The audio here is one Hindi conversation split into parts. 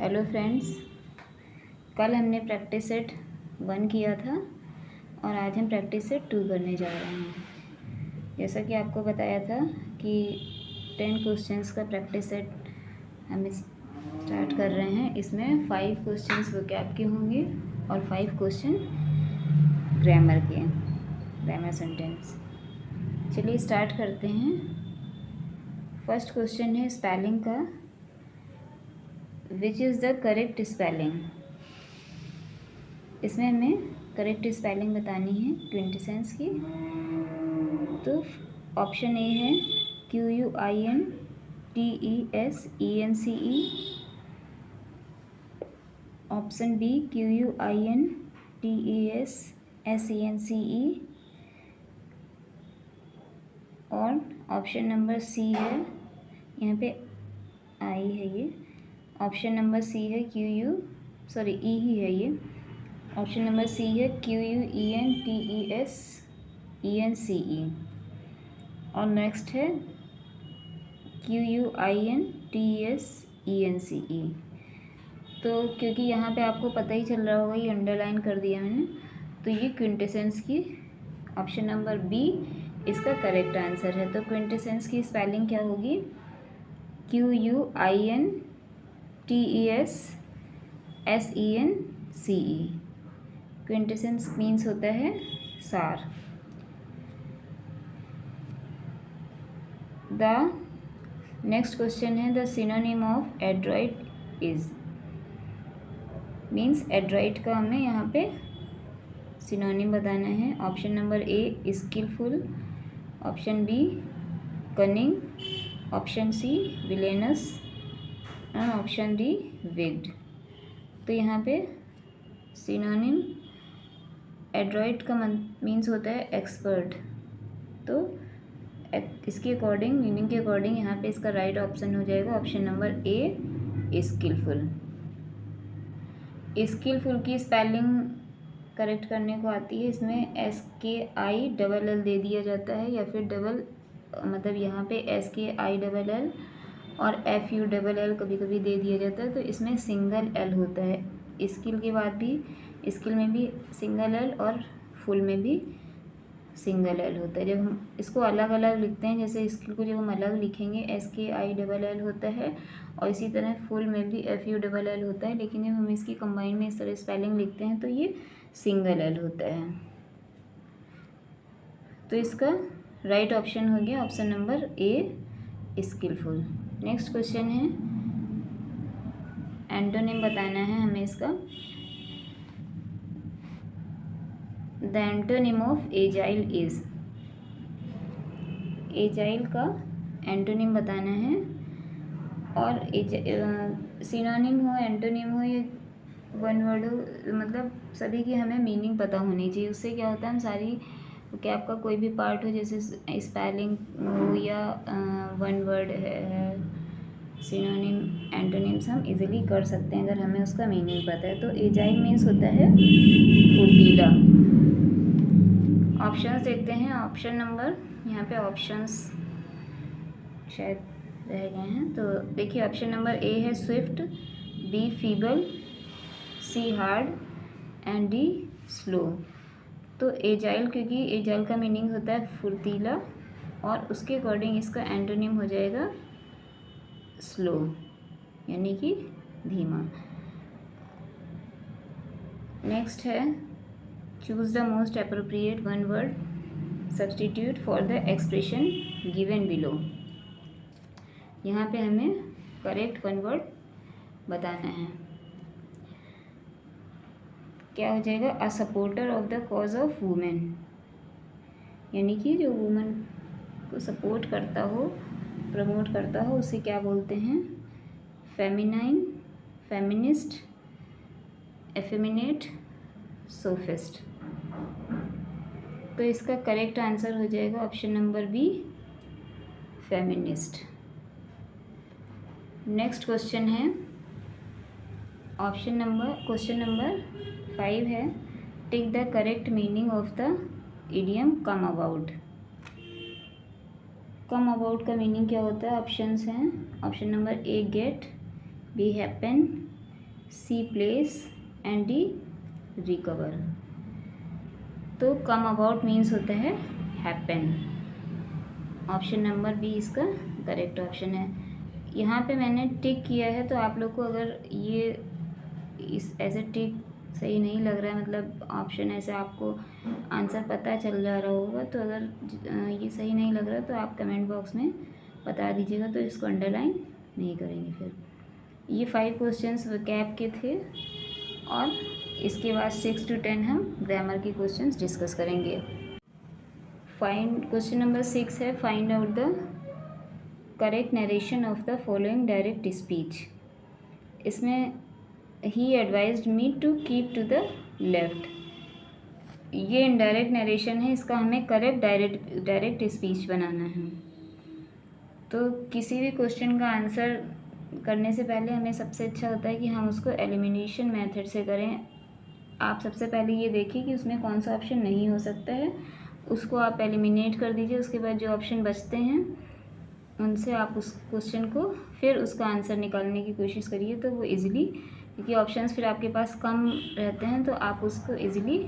हेलो फ्रेंड्स, कल हमने प्रैक्टिस सेट 1 किया था और आज हम प्रैक्टिस सेट 2 करने जा रहे हैं। जैसा कि आपको बताया था कि 10 क्वेश्चंस का प्रैक्टिस सेट हम स्टार्ट कर रहे हैं। इसमें 5 क्वेश्चंस वोकैब के होंगे और 5 क्वेश्चन ग्रामर के, ग्रामर सेंटेंस। चलिए स्टार्ट करते हैं। फर्स्ट क्वेश्चन है स्पेलिंग का। Which is the correct spelling. इसमें हमें करेक्ट स्पेलिंग बतानी है क्विंटेसेंस की। तो ऑप्शन ए है QUINTESENCE, ऑप्शन बी QUINTESSENCE और ऑप्शन नंबर सी है, यहाँ पे आई है ये, ऑप्शन नंबर सी है ई ही है ये, ऑप्शन नंबर सी है QUENTESENCE और नेक्स्ट है QUINTESENCE। तो क्योंकि यहाँ पे आपको पता ही चल रहा होगा, ये अंडरलाइन कर दिया मैंने, तो ये क्विंटेसेंस की ऑप्शन नंबर बी इसका करेक्ट आंसर है। तो क्विंटेसेंस की स्पेलिंग क्या होगी? QUINTESSENCE। क्विंटेसेंस मीन्स होता है सार। द नेक्स्ट क्वेश्चन है the synonym of adroit is. Means adroit का हमें यहाँ पे सिनोनिम बताना है। Option number A skilful, option B cunning, option C villainous और ऑप्शन डी विग्ड। तो यहाँ पे सिनोनिम एड्रॉइट का मीन्स होता है एक्सपर्ट। तो इसके अकॉर्डिंग, मीनिंग के अकॉर्डिंग यहाँ पे इसका राइट ऑप्शन हो जाएगा option number A skilful. Skilful की स्पेलिंग करेक्ट करने को आती है। इसमें SKILL दे दिया जाता है या फिर मतलब यहाँ पे SKILL और FULL कभी कभी दे दिया जाता है। तो इसमें सिंगल L होता है। स्किल के बाद भी, स्किल में भी सिंगल L और फुल में भी सिंगल L होता है। जब हम इसको अलग अलग लिखते हैं, जैसे स्किल को जब हम अलग लिखेंगे SKILL होता है और इसी तरह फुल में भी FULL होता है, लेकिन जब हम इसकी कंबाइन में इस तरह स्पेलिंग लिखते हैं तो ये सिंगल L होता है। तो इसका राइट ऑप्शन हो गया option number A skilful. Next question है, एंटोनिम बताना है हमें इसका। The antonym of agile is. Agile का एंटोनिम बताना है। और सिनोनिम हो, एंटोनिम हो, ये वन वर्ड हो, मतलब सभी की हमें मीनिंग पता होनी चाहिए। उससे क्या होता है, हम सारी कैप का कोई भी पार्ट हो, जैसे स्पेलिंग हो या वन वर्ड है, सिनोनिम एंटोनिम्स हम इजीली कर सकते हैं अगर हमें उसका मीनिंग पता है। तो एजाइल मीन्स होता है फुर्तीला। ऑप्शंस देखते हैं। ऑप्शन नंबर, यहाँ पे ऑप्शंस शायद रह गए हैं, तो देखिए ऑप्शन नंबर ए है swift, B feeble, C hard and D slow. तो एजाइल, क्योंकि एजाइल का मीनिंग होता है फुर्तीला और उसके अकॉर्डिंग इसका एंटोनिम हो जाएगा स्लो, यानी कि धीमा। नेक्स्ट है choose the most appropriate one word substitute for the expression given below. यहाँ पे हमें करेक्ट वन वर्ड बताना है। क्या हो जाएगा? A supporter of the cause of women, यानी कि जो वुमेन को सपोर्ट करता हो, प्रमोट करता हो, उसे क्या बोलते हैं? Feminine, feminist, effeminate, sophist. तो इसका करेक्ट आंसर हो जाएगा option number B feminist. Next question है क्वेश्चन नंबर 5 है take the correct meaning of the idiom come about. Come about का मीनिंग क्या होता है? ऑप्शंस हैं। Option number A get, B happen, C place and D recover. तो कम अबाउट मीन्स होता है हैपन। ऑप्शन नंबर बी इसका करेक्ट ऑप्शन है। यहाँ पे मैंने टिक किया है, तो आप लोग को अगर ये इस ऐसे टिक सही नहीं लग रहा है, मतलब ऑप्शन ऐसे आपको आंसर पता चल जा रहा होगा, तो अगर ये सही नहीं लग रहा तो आप कमेंट बॉक्स में बता दीजिएगा, तो इसको अंडरलाइन नहीं करेंगे। फिर ये 5 क्वेश्चंस वोकैब के थे, और इसके बाद 6 to 10 हम ग्रामर के क्वेश्चंस डिस्कस करेंगे। क्वेश्चन नंबर 6 है, find out the correct narration of the following direct speech. इसमें he advised me to keep to the left, ये इनडायरेक्ट नरेशन है, इसका हमें करेक्ट डायरेक्ट स्पीच बनाना है। तो किसी भी क्वेश्चन का आंसर करने से पहले हमें सबसे अच्छा होता है कि हम उसको एलिमिनेशन मेथड से करें। आप सबसे पहले ये देखिए कि उसमें कौन सा ऑप्शन नहीं हो सकता है, उसको आप एलिमिनेट कर दीजिए। उसके बाद जो ऑप्शन बचते हैं उनसे आप उस क्वेश्चन को फिर उसका आंसर निकालने की कोशिश करिए, तो वो इजीली, क्योंकि ऑप्शंस फिर आपके पास कम रहते हैं, तो आप उसको इजीली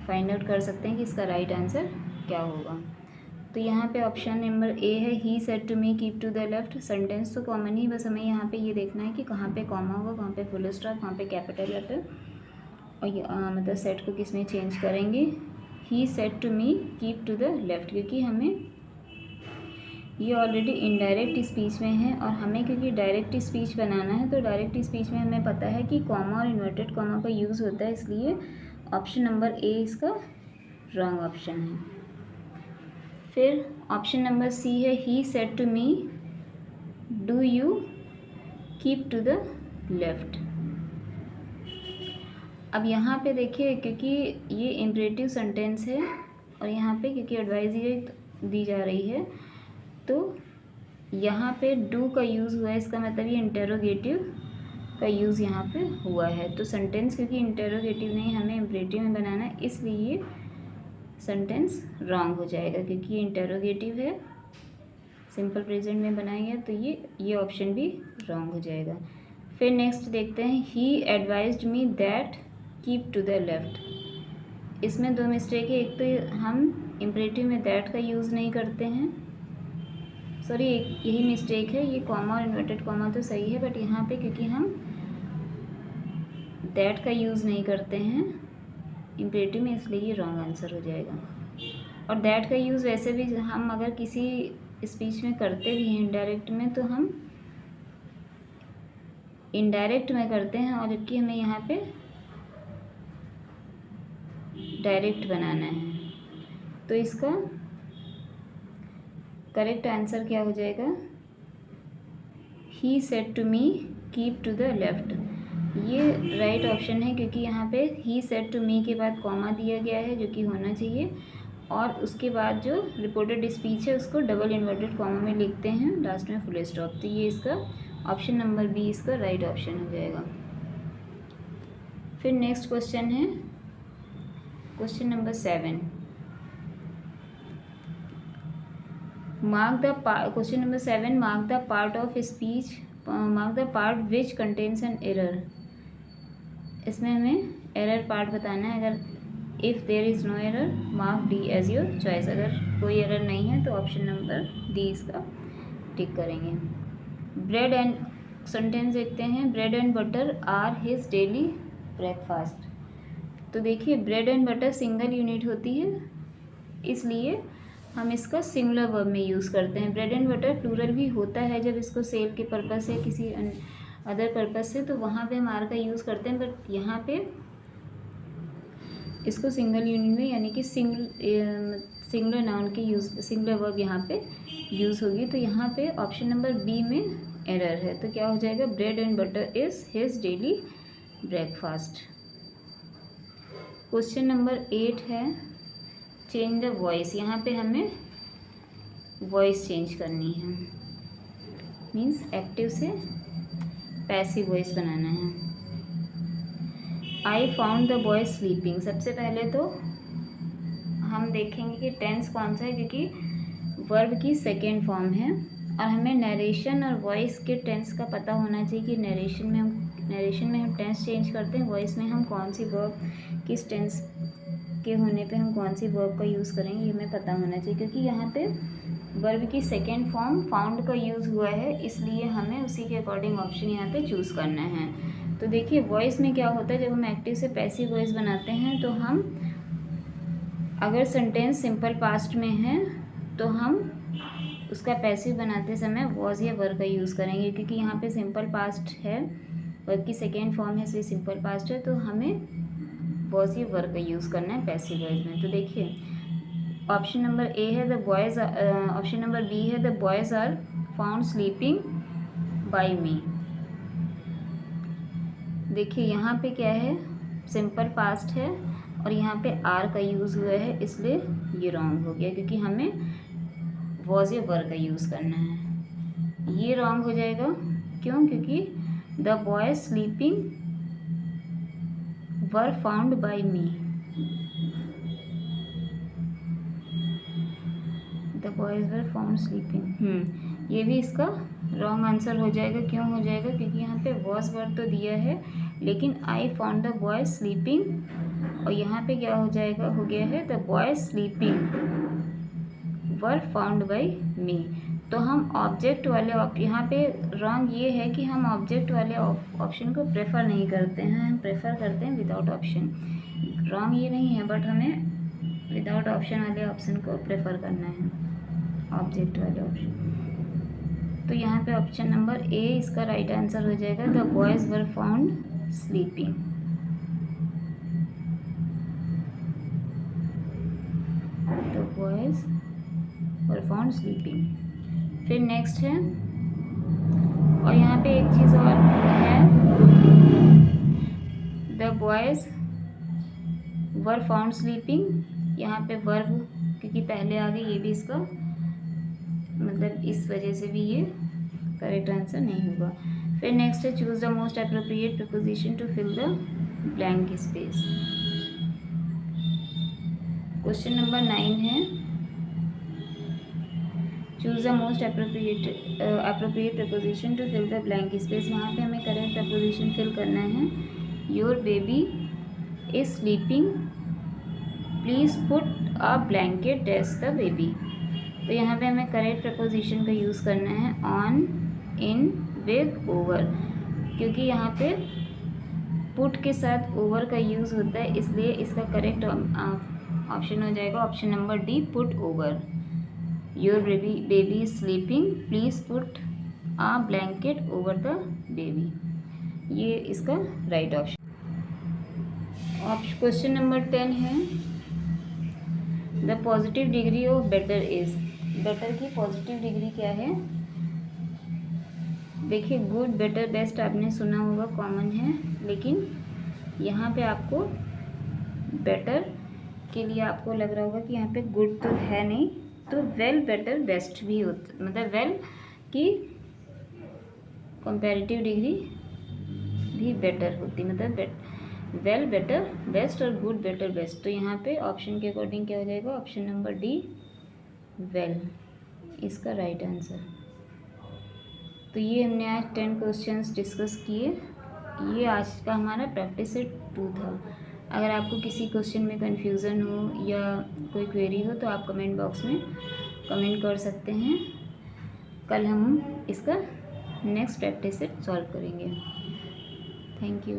फाइंड आउट कर सकते हैं कि इसका राइट आंसर क्या होगा। तो यहाँ पे ऑप्शन नंबर ए है, he said to me keep to the left. Sentence तो कॉमन ही, बस हमें यहाँ पे ये देखना है कि कहाँ पे कॉमा होगा, कहाँ पे फुल स्टॉप, कहाँ पे कैपिटल लेटर, और ये मतलब सेट को किस में चेंज करेंगे। He said to me keep to the left, क्योंकि हमें ये ऑलरेडी इनडायरेक्ट स्पीच में है, और हमें क्योंकि डायरेक्ट स्पीच बनाना है, तो डायरेक्ट स्पीच में हमें पता है कि कॉमा और इन्वर्टेड कॉमा का यूज़ होता है, इसलिए ऑप्शन नंबर ए इसका रॉन्ग ऑप्शन है। फिर ऑप्शन नंबर सी है, he said to me do you keep to the left. अब यहाँ पे देखिए, क्योंकि ये इम्परेटिव सेंटेंस है, और यहाँ पे क्योंकि एडवाइस दी जा रही है, तो यहाँ पे डू का यूज़ हुआ है, इसका मतलब ये इंटेरोगेटिव का यूज़ यहाँ पे हुआ है। तो सेंटेंस क्योंकि इंटेरोगेटिव नहीं, हमें इम्परेटिव में बनाना है, इसलिए सेंटेंस रॉन्ग हो जाएगा, क्योंकि ये इंटेरोगेटिव है, सिंपल प्रेजेंट में बनाया गया, तो ये ऑप्शन भी रॉन्ग हो जाएगा। फिर नेक्स्ट देखते हैं, he advised me that keep to the left. इसमें 2 मिस्टेक है, एक तो हम इम्परेटिव में दैट का यूज़ नहीं करते हैं, सॉरी यही मिस्टेक है, ये कॉमा और इन्वर्टेड कॉमा तो सही है, बट यहाँ पे क्योंकि हम दैट का यूज़ नहीं करते हैं इम्परेटिव में, इसलिए ये रॉन्ग आंसर हो जाएगा। और दैट का यूज़ वैसे भी हम अगर किसी स्पीच में करते भी हैं इनडायरेक्ट में, तो हम इनडायरेक्ट में करते हैं, और जबकि हमें यहाँ पे डायरेक्ट बनाना है। तो इसका करेक्ट आंसर क्या हो जाएगा, he said to me keep to the left. ये राइट ऑप्शन है, क्योंकि यहाँ पे ही सेड टू मी के बाद कॉमा दिया गया है, जो कि होना चाहिए, और उसके बाद जो रिपोर्टेड स्पीच है उसको डबल इन्वर्टेड कॉमा में लिखते हैं, लास्ट में फुल स्टॉप। तो ये इसका ऑप्शन नंबर बी इसका राइट ऑप्शन हो जाएगा। फिर नेक्स्ट क्वेश्चन है question number 7। Question number 7, mark the part of speech, mark the part which contains an error. इसमें हमें एरर पार्ट बताना है। अगर if there is no error mark D as your choice, अगर कोई एरर नहीं है तो ऑप्शन नंबर डी इसका टिक करेंगे। ब्रेड एंड सेंटेंस देखते हैं, bread and butter are his daily breakfast. तो देखिए bread and butter single unit होती है, इसलिए हम इसका सिंगुलर वर्ब में यूज़ करते हैं। ब्रेड एंड बटर प्लूरल भी होता है जब इसको सेल के पर्पज़ से, किसी अदर पर्पज़ से, तो वहाँ पे हम आर का यूज़ करते हैं, बट यहाँ पे इसको सिंगल यूनिट में, यानी कि सिंगुलर नाउन के यूज़, सिंगुलर वर्ब यहाँ पे यूज़ होगी। तो यहाँ पे ऑप्शन नंबर बी में एरर है, तो क्या हो जाएगा, bread and butter is his daily breakfast. Question number 8 है, चेंज द वॉइस। यहाँ पे हमें वॉइस चेंज करनी है, मीन्स एक्टिव से पैसिव वॉइस बनाना है। आई फाउंड द बॉय स्लीपिंग। सबसे पहले तो हम देखेंगे कि टेंस कौन सा है, क्योंकि वर्ब की सेकेंड फॉर्म है। और हमें नरेशन और वॉइस के टेंस का पता होना चाहिए कि नरेशन में हम टेंस चेंज करते हैं, वॉइस में हम कौन सी वर्ब किस टेंस के होने पे हम कौन सी वर्ब का यूज़ करेंगे, ये हमें पता होना चाहिए। क्योंकि यहाँ पे वर्ब की सेकेंड फॉर्म फाउंड का यूज़ हुआ है, इसलिए हमें उसी के अकॉर्डिंग ऑप्शन यहाँ पे चूज़ करना है। तो देखिए वॉइस में क्या होता है, जब हम एक्टिव से पैसिव वॉइस बनाते हैं तो हम अगर सेंटेंस सिंपल पास्ट में है तो हम उसका पैसिव बनाते समय वॉज या वर का यूज़ करेंगे। क्योंकि यहाँ पे सिंपल पास्ट है, वर्ब की सेकेंड फॉर्म है, इसलिए सिंपल पास्ट है, तो हमें वॉज या वर का यूज़ करना है पैसिव वॉइस में। तो देखिए ऑप्शन नंबर ए है the boys, option number B है the boys are found sleeping by me. देखिए यहाँ पे क्या है, सिंपल पास्ट है और यहाँ पे आर का यूज़ हुआ है, इसलिए ये रॉन्ग हो गया। क्योंकि हमें वॉज या वर का यूज़ करना है, ये रॉन्ग हो जाएगा। क्यों? क्योंकि the boys sleeping were found by me, the boys were found sleeping, ये भी इसका रॉन्ग आंसर हो जाएगा। क्यों हो जाएगा? क्योंकि यहाँ पे वॉज वर तो दिया है, लेकिन I found the boys sleeping, और यहाँ पे क्या हो जाएगा, हो गया है the boys sleeping were found by me. तो हम ऑब्जेक्ट वाले यहाँ पे रॉन्ग ये है कि हम ऑब्जेक्ट वाले ऑप्शन को प्रेफर नहीं करते हैं, हम प्रेफर करते हैं विदाउट ऑप्शन। रॉन्ग ये नहीं है, बट हमें विदाउट ऑप्शन वाले ऑप्शन को प्रेफर करना है, ऑब्जेक्ट वाले ऑप्शन। तो यहाँ पे ऑप्शन नंबर ए इसका राइट आंसर हो जाएगा, the boys were found sleeping. The boys were found sleeping. फिर नेक्स्ट है, और यहाँ पे एक चीज़ और है, the boys were found sleeping, यहाँ पे वर्ब क्योंकि पहले आ गई, ये भी इसका मतलब इस वजह से भी ये करेक्ट आंसर नहीं होगा। फिर नेक्स्ट है, choose the most appropriate preposition to fill the blank space. Question number 9 है, choose the most appropriate preposition to fill the blank space. यहाँ पे हमें करेक्ट प्रपोजिशन फिल करना है, your baby is sleeping, please put a blanket dash the baby. तो यहाँ पे हमें करेक्ट प्रपोजिशन का यूज़ करना है ऑन, इन, विद, ओवर। क्योंकि यहाँ पे पुट के साथ ओवर का यूज़ होता है, इसलिए इसका करेक्ट ऑप्शन हो जाएगा option number D, put over. Your baby is sleeping, please put a blanket over the baby, ये इसका राइट ऑप्शन। क्वेश्चन नंबर 10 है, the positive degree of better is. Better की पॉजिटिव डिग्री क्या है? देखिए गुड, बेटर, बेस्ट आपने सुना होगा, कॉमन है, लेकिन यहाँ पे आपको बेटर के लिए आपको लग रहा होगा कि यहाँ पे गुड तो है नहीं, तो वेल, बेटर, बेस्ट भी होता, मतलब वेल की कंपैरेटिव डिग्री भी बेटर होती, मतलब वेल, बेटर, बेस्ट और गुड, बेटर, बेस्ट। तो यहाँ पे ऑप्शन के अकॉर्डिंग क्या हो जाएगा, ऑप्शन नंबर डी, वेल, इसका राइट आंसर। तो ये हमने आज 10 क्वेश्चंस डिस्कस किए, ये आज का हमारा प्रैक्टिस सेट 2 था। अगर आपको किसी क्वेश्चन में कन्फ्यूज़न हो या कोई क्वेरी हो तो आप कमेंट बॉक्स में कमेंट कर सकते हैं। कल हम इसका नेक्स्ट प्रैक्टिस सेट सॉल्व करेंगे। Thank you.